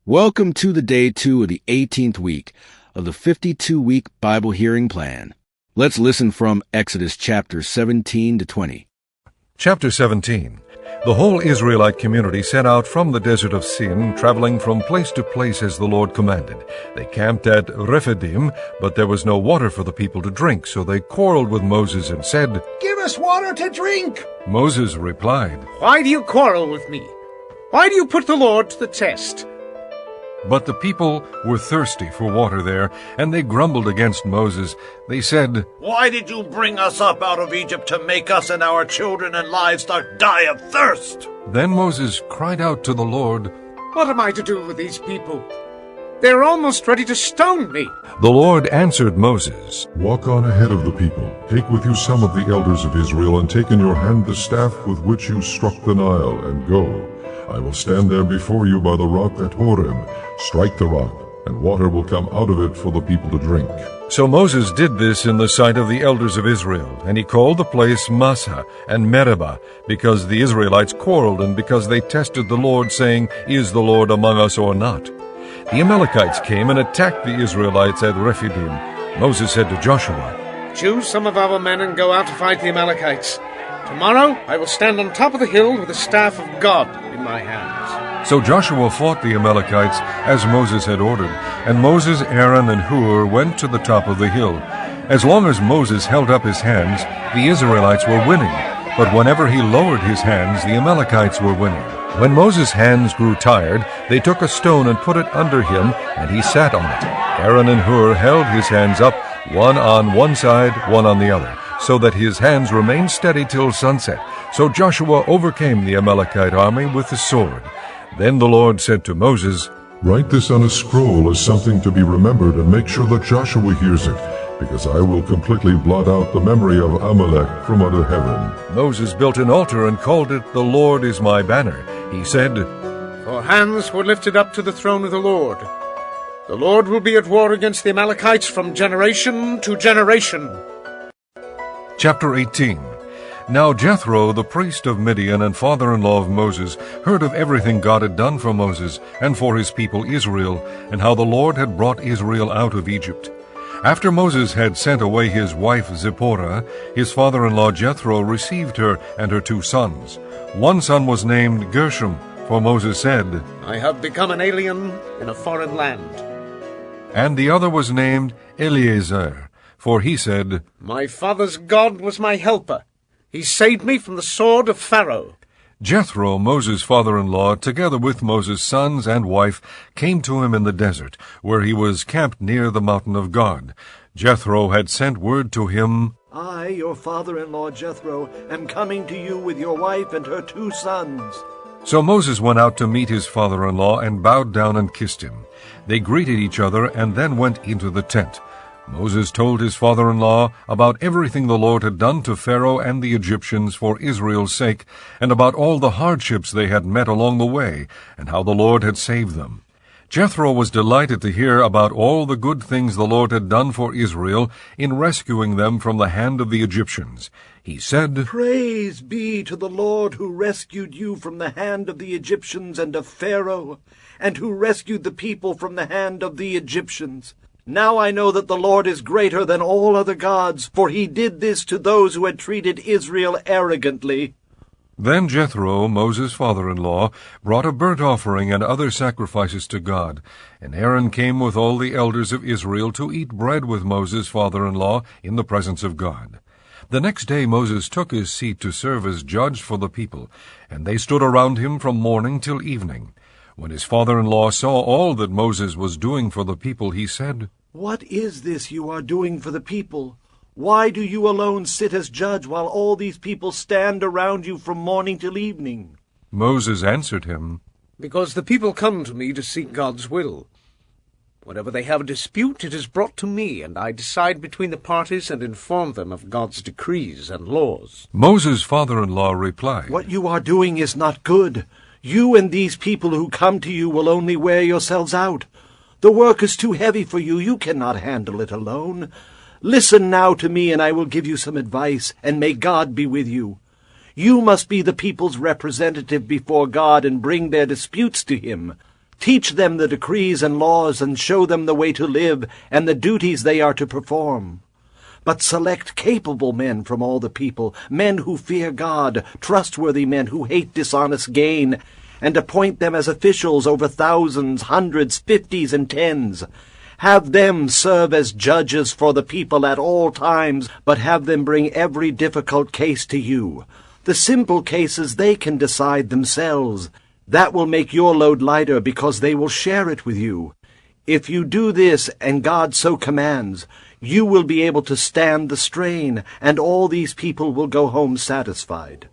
Welcome to the day 2 of the 18th week of the 52-week Bible hearing plan. Let's listen from Exodus chapters 17 to 20. Chapter 17. The whole Israelite community set out from the desert of Sin, traveling from place to place as the Lord commanded. They camped at Rephidim, but there was no water for the people to drink, so they quarreled with Moses and said, "Give us water to drink." Moses replied, "Why do you quarrel with me? Why do you put the Lord to the test?" But the people were thirsty for water there, and they grumbled against Moses. They said, "Why did you bring us up out of Egypt to make us and our children and livestock die of thirst?" Then Moses cried out to the Lord, "What am I to do with these people? They're almost ready to stone me." The Lord answered Moses, Walk on ahead of the people. Take with you some of the elders of Israel, and take in your hand the staff with which you struck the Nile, and go. I will stand there before you by the rock at Horeb. Strike the rock, and water will come out of it for the people to drink." So Moses did this in the sight of the elders of Israel, and he called the place Massah and Meribah, because the Israelites quarreled, and because they tested the Lord, saying, "Is the Lord among us or not?" The Amalekites came and attacked the Israelites at Rephidim. Moses said to Joshua, "Choose some of our men and go out to fight the Amalekites. Tomorrow I will stand on top of the hill with the staff of God in my hands." So Joshua fought the Amalekites as Moses had ordered, and Moses, Aaron, and Hur went to the top of the hill. As long as Moses held up his hands, the Israelites were winning, but whenever he lowered his hands, the Amalekites were winning. When Moses' hands grew tired, they took a stone and put it under him, and he sat on it. Aaron and Hur held his hands up, one on one side, one on the other, so that his hands remained steady till sunset. So Joshua overcame the Amalekite army with the sword. Then the Lord said to Moses, Write this on a scroll as something to be remembered, and make sure that Joshua hears it, because I will completely blot out the memory of Amalek from under heaven. Moses built an altar and called it, "The Lord is my banner." He said, For hands were lifted up to the throne of the Lord. The Lord will be at war against the Amalekites from generation to generation. Chapter 18. Now Jethro, the priest of Midian and father-in-law of Moses, heard of everything God had done for Moses and for his people Israel, and how the Lord had brought Israel out of Egypt. After Moses had sent away his wife Zipporah, his father-in-law Jethro received her and her 2 sons. One son was named Gershom, for Moses said, I have become an alien in a foreign land. And the other was named Eleazar, for he said, My father's God was my helper. He saved me from the sword of Pharaoh. Jethro, Moses' father-in-law, together with Moses' sons and wife, came to him in the desert, where he was camped near the mountain of God. Jethro had sent word to him, I, your father-in-law Jethro, am coming to you with your wife and her 2 sons. So Moses went out to meet his father-in-law and bowed down and kissed him. They greeted each other and then went into the tent. Moses told his father-in-law about everything the Lord had done to Pharaoh and the Egyptians for Israel's sake, and about all the hardships they had met along the way, and how the Lord had saved them. Jethro was delighted to hear about all the good things the Lord had done for Israel in rescuing them from the hand of the Egyptians. He said, Praise be to the Lord who rescued you from the hand of the Egyptians and of Pharaoh, and who rescued the people from the hand of the Egyptians. Now I know that the Lord is greater than all other gods, for he did this to those who had treated Israel arrogantly. Then Jethro, Moses' father-in-law, brought a burnt offering and other sacrifices to God, and Aaron came with all the elders of Israel to eat bread with Moses' father-in-law in the presence of God. The next day Moses took his seat to serve as judge for the people, and they stood around him from morning till evening. When his father-in-law saw all that Moses was doing for the people, he said, What is this you are doing for the people? Why do you alone sit as judge while all these people stand around you from morning till evening? Moses answered him, Because the people come to me to seek God's will. Whenever they have a dispute, it is brought to me, and I decide between the parties and inform them of God's decrees and laws. Moses' father-in-law replied, What you are doing is not good. You and these people who come to you will only wear yourselves out. The work is too heavy for you. You cannot handle it alone. Listen now to me, and I will give you some advice, and may God be with you. You must be the people's representative before God and bring their disputes to him. Teach them the decrees and laws, and show them the way to live and the duties they are to perform. But select capable men from all the people, men who fear God, trustworthy men who hate dishonest gain, and appoint them as officials over thousands, hundreds, fifties, and tens. Have them serve as judges for the people at all times, but have them bring every difficult case to you. The simple cases they can decide themselves. That will make your load lighter, because they will share it with you. If you do this, and God so commands, you will be able to stand the strain, and all these people will go home satisfied."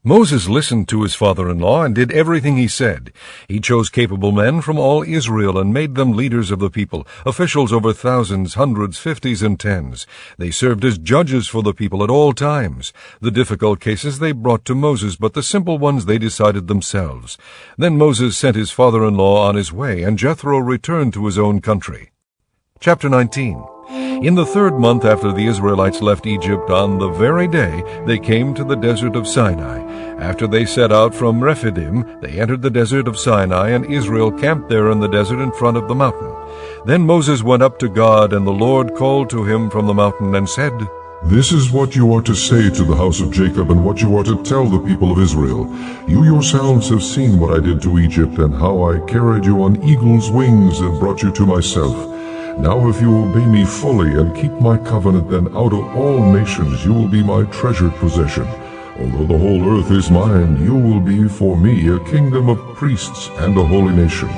Moses listened to his father-in-law and did everything he said. He chose capable men from all Israel and made them leaders of the people, officials over thousands, hundreds, fifties, and tens. They served as judges for the people at all times. The difficult cases they brought to Moses, but the simple ones they decided themselves. Then Moses sent his father-in-law on his way, and Jethro returned to his own country. Chapter 19. In the 3rd month after the Israelites left Egypt, on the very day they came to the desert of Sinai. After they set out from Rephidim, they entered the desert of Sinai, and Israel camped there in the desert in front of the mountain. Then Moses went up to God, and the Lord called to him from the mountain and said, This is what you are to say to the house of Jacob, and what you are to tell the people of Israel. You yourselves have seen what I did to Egypt, and how I carried you on eagle's wings and brought you to myself. Now if you obey me fully and keep my covenant, then out of all nations you will be my treasured possession. Although the whole earth is mine, you will be for me a kingdom of priests and a holy nation.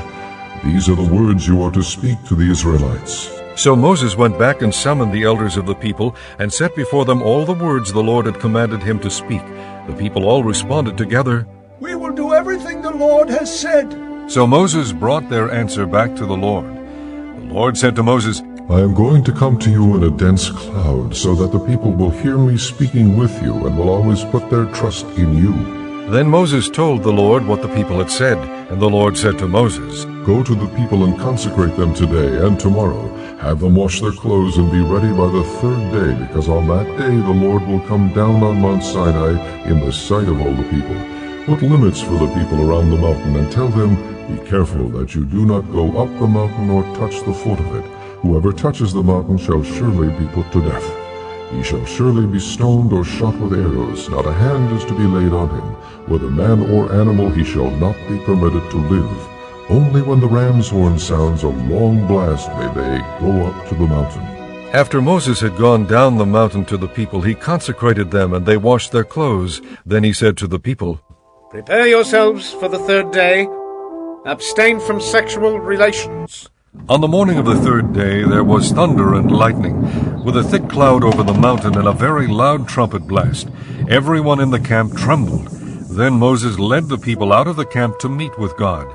These are the words you are to speak to the Israelites. So Moses went back and summoned the elders of the people, and set before them all the words the Lord had commanded him to speak. The people all responded together, "We will do everything the Lord has said." So Moses brought their answer back to the Lord. The Lord said to Moses, I am going to come to you in a dense cloud, so that the people will hear me speaking with you and will always put their trust in you. Then Moses told the Lord what the people had said, and the Lord said to Moses, Go to the people and consecrate them today and tomorrow. Have them wash their clothes and be ready by the 3rd day, because on that day the Lord will come down on Mount Sinai in the sight of all the people. Put limits for the people around the mountain, and tell them, Be careful that you do not go up the mountain or touch the foot of it. Whoever touches the mountain shall surely be put to death. He shall surely be stoned or shot with arrows. Not a hand is to be laid on him. Whether man or animal, he shall not be permitted to live. Only when the ram's horn sounds a long blast may they go up to the mountain. After Moses had gone down the mountain to the people, he consecrated them, and they washed their clothes. Then he said to the people, Prepare yourselves for the 3rd day. Abstain from sexual relations. On the morning of the 3rd day there was thunder and lightning, with a thick cloud over the mountain and a very loud trumpet blast. Everyone in the camp trembled. Then Moses led the people out of the camp to meet with God,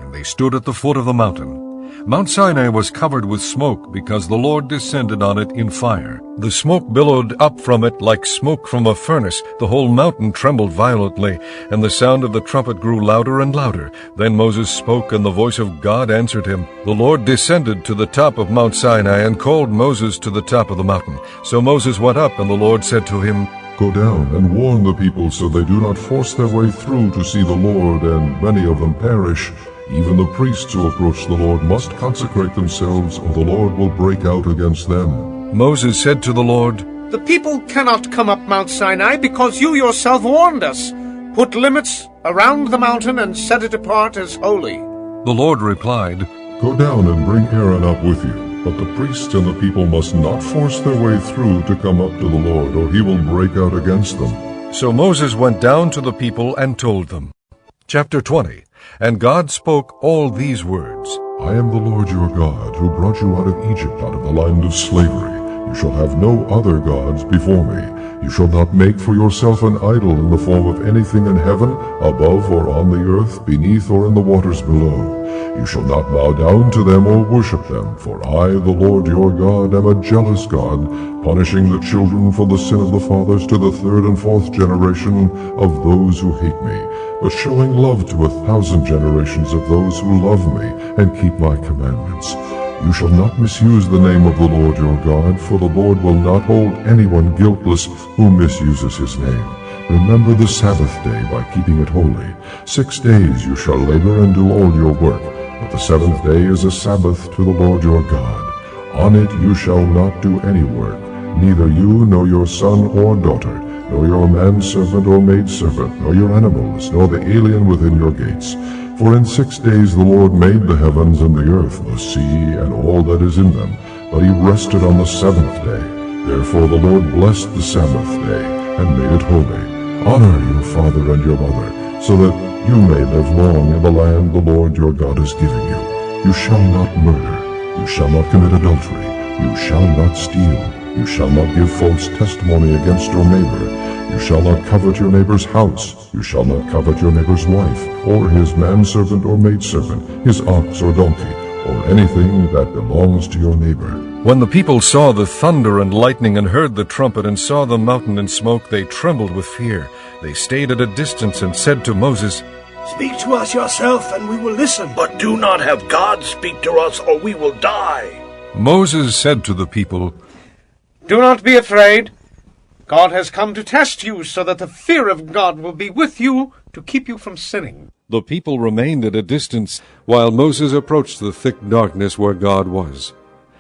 and they stood at the foot of the mountain. Mount Sinai was covered with smoke, because the Lord descended on it in fire. The smoke billowed up from it like smoke from a furnace. The whole mountain trembled violently, and the sound of the trumpet grew louder and louder. Then Moses spoke, and the voice of God answered him. The Lord descended to the top of Mount Sinai and called Moses to the top of the mountain. So Moses went up, and the Lord said to him, Go down and warn the people, so they do not force their way through to see the Lord, and many of them perish. Even the priests who approach the Lord must consecrate themselves, or the Lord will break out against them. Moses said to the Lord, The people cannot come up Mount Sinai, because you yourself warned us. Put limits around the mountain and set it apart as holy. The Lord replied, Go down and bring Aaron up with you. But the priests and the people must not force their way through to come up to the Lord, or he will break out against them. So Moses went down to the people and told them. Chapter 20. And God spoke all these words. I am the Lord your God, who brought you out of Egypt, out of the land of slavery. You shall have no other gods before me. You shall not make for yourself an idol in the form of anything in heaven, above or on the earth, beneath or in the waters below. You shall not bow down to them or worship them, for I, the Lord your God, am a jealous God, punishing the children for the sin of the fathers to the 3rd and 4th generation of those who hate me, but showing love to 1,000 generations of those who love me and keep my commandments. You shall not misuse the name of the Lord your God, for the Lord will not hold anyone guiltless who misuses his name. Remember the Sabbath day by keeping it holy. 6 days you shall labor and do all your work, But the seventh day is a Sabbath to the Lord your God. On it you shall not do any work, neither you nor your son or daughter, nor your manservant or maidservant, nor your animals, nor the alien within your gates. For in 6 days the Lord made the heavens and the earth, the sea, and all that is in them, but he rested on the seventh day. Therefore the Lord blessed the Sabbath day, and made it holy. Honor your father and your mother, so that you may live long in the land the Lord your God is giving you. You shall not murder. You shall not commit adultery. You shall not steal. You shall not give false testimony against your neighbor. You shall not covet your neighbor's house. You shall not covet your neighbor's wife, or his manservant or maidservant, his ox or donkey, or anything that belongs to your neighbor. When the people saw the thunder and lightning and heard the trumpet and saw the mountain in smoke, they trembled with fear. They stayed at a distance and said to Moses, Speak to us yourself, and we will listen. But do not have God speak to us, or we will die. Moses said to the people, Do not be afraid. God has come to test you, so that the fear of God will be with you to keep you from sinning. The people remained at a distance, while Moses approached the thick darkness where God was.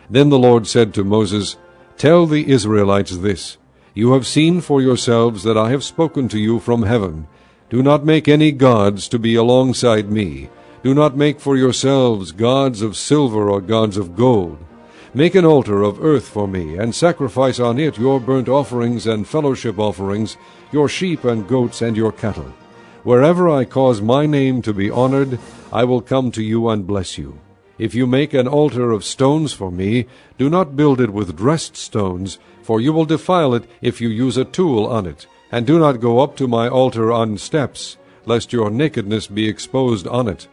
Then the Lord said to Moses, Tell the Israelites this, You have seen for yourselves that I have spoken to you from heaven. Do not make any gods to be alongside me. Do not make for yourselves gods of silver or gods of gold. Make an altar of earth for me, and sacrifice on it your burnt offerings and fellowship offerings, your sheep and goats and your cattle. Wherever I cause my name to be honored, I will come to you and bless you. If you make an altar of stones for me, do not build it with dressed stones, for you will defile it if you use a tool on it. And do not go up to my altar on steps, lest your nakedness be exposed on it.